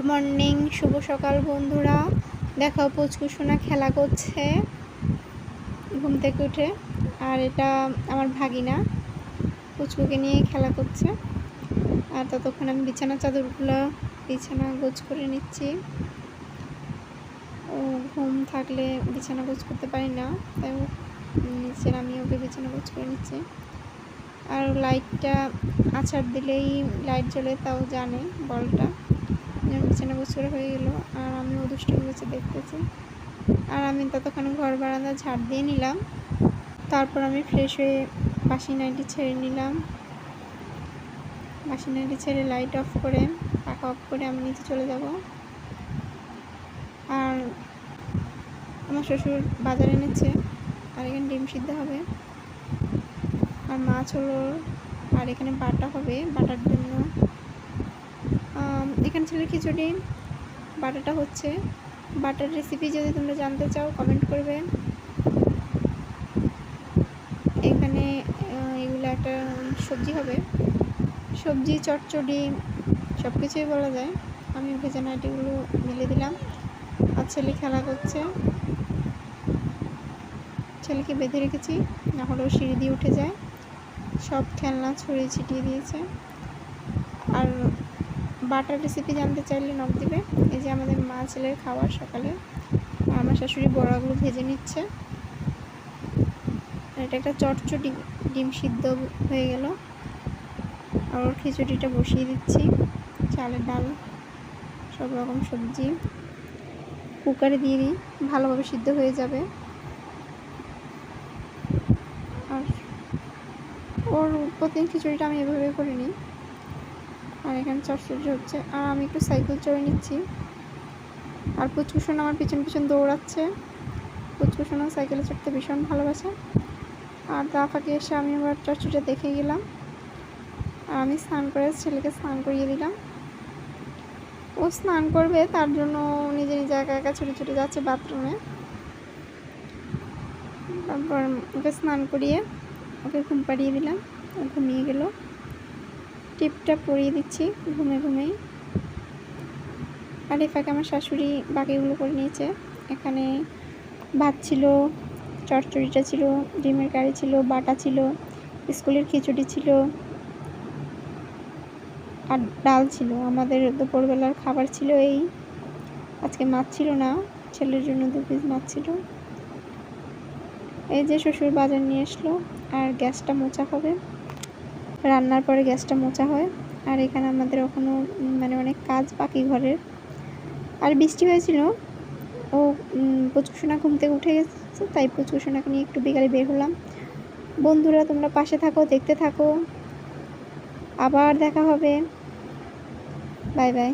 Morning, শুভ সকাল বন্ধুরা। দেখো পুচকুসোনা খেলা করছে ঘুম থেকে উঠে। আর এটা আমার ভাগিনা পুচকুকে নিয়ে খেলা করছে। আর ততক্ষণ আমি বিছানা চাদরগুলো বিছানা গোছ করে নিচ্ছি। ও ঘুম থাকলে বিছানা গোছ করতে পারি না, তাই নিচে আমি ওকে বিছানা গোছ করে নিচ্ছি। আর লাইটটা আছাড় দিলেই লাইট জ্বলে, তাও জানে বলটা। বিছানা গোছ করে হয়ে গেল, আর আমি ও দুষ্টুমি করছে দেখতেছি। আর আমি ততক্ষণ ঘর বারান্দা ঝাড় দিয়ে নিলাম। তারপর আমি ফ্রেশ হয়ে বাসি নাইটি ছেড়ে নিলাম। বাসি নাইটি ছেড়ে লাইট অফ করে পাখা অফ করে আমি নিচে চলে যাব। আর আমার শ্বশুর বাজারে এনেছে, আর এখানে ডিম সিদ্ধ হবে আর মাছ হলো, আর এখানে বাটা হবে। বাটার জন্য এখানে ছিল খিচুড়ি। বাটাটা হচ্ছে, বাটার রেসিপি যদি তোমরা জানতে চাও কমেন্ট করবে। এখানে এগুলো একটা সবজি হবে, সবজি চটচড়ি সব কিছুই বলা যায়। আমি ভেজা নাইটিগুলো মিলে দিলাম। আর ছেলে খেলা করছে, ছেলেকে বেঁধে রেখেছি, না হলেও সিঁড়ি দিয়ে উঠে যায়। সব খেলনা ছড়িয়ে ছিটিয়ে দিয়েছে। আর বাটার রেসিপি জানতে চাইলে নক দিবে। এই যে আমাদের মা ছেলের খাবার সকালে। আমার শাশুড়ি বড়াগুলো ভেজে নিচ্ছে। এটা একটা চটচটি ডিম সিদ্ধ হয়ে গেল। আর ওর খিচুড়িটা বসিয়ে দিচ্ছি, চালের ডাল সব রকম সবজি কুকারে দিয়ে দিই, ভালোভাবে সিদ্ধ হয়ে যাবে। আর ওর প্রতিদিন খিচুড়িটা আমি এভাবে করে নিই। আর এখানে চটচড়ি হচ্ছে, আর আমি একটু সাইকেল চড়ে নিচ্ছি। আর পুচকুসোনা আমার পিছন পিছন দৌড়াচ্ছে। পুচকুসোনা সাইকেলে চড়তে ভীষণ ভালোবাসে। আর তা ফাঁকে এসে আমি আবার চটচড়িটা দেখে গেলাম। আর আমি স্নান করে ছেলেকে স্নান করিয়ে দিলাম। ও স্নান করবে, তার জন্য নিজে নিজে একা একা ছুটে ছুটে যাচ্ছে বাথরুমে। তারপর ওকে স্নান করিয়ে ওকে ঘুম পাড়িয়ে দিলাম, ও ঘুমিয়ে গেল। টিপটা পরিয়ে দিচ্ছি ঘুমে ঘুমেই। আর এই ফাঁকে আমার শাশুড়ি বাকিগুলো করে নিয়েছে। এখানে ভাত ছিল, চটচড়িটা ছিল, ডিমের কারি ছিল, বাটা ছিল, স্কুলের খিচুড়ি ছিল, আর ডাল ছিল। আমাদের দুপুরবেলার খাবার ছিল এই। আজকে মাছ ছিল না, ছেলের জন্য 2 পিস মাছ ছিল। এই যে শ্বশুর বাজার নিয়ে আসলো। আর গ্যাসটা মোছা হবে, রান্নার পরে গ্যাসটা মোছা হয়। আর এখানে আমাদের এখনও অনেক কাজ বাকি ঘরের। আর বৃষ্টি হয়েছিল, ও পুচকুসোনা ঘুম থেকে উঠে গেছে, তাই পুচকুসোনাকে নিয়ে একটু বিকালে বের হলাম। বন্ধুরা তোমরা পাশে থাকো, দেখতে থাকো, আবার দেখা হবে। Bye bye.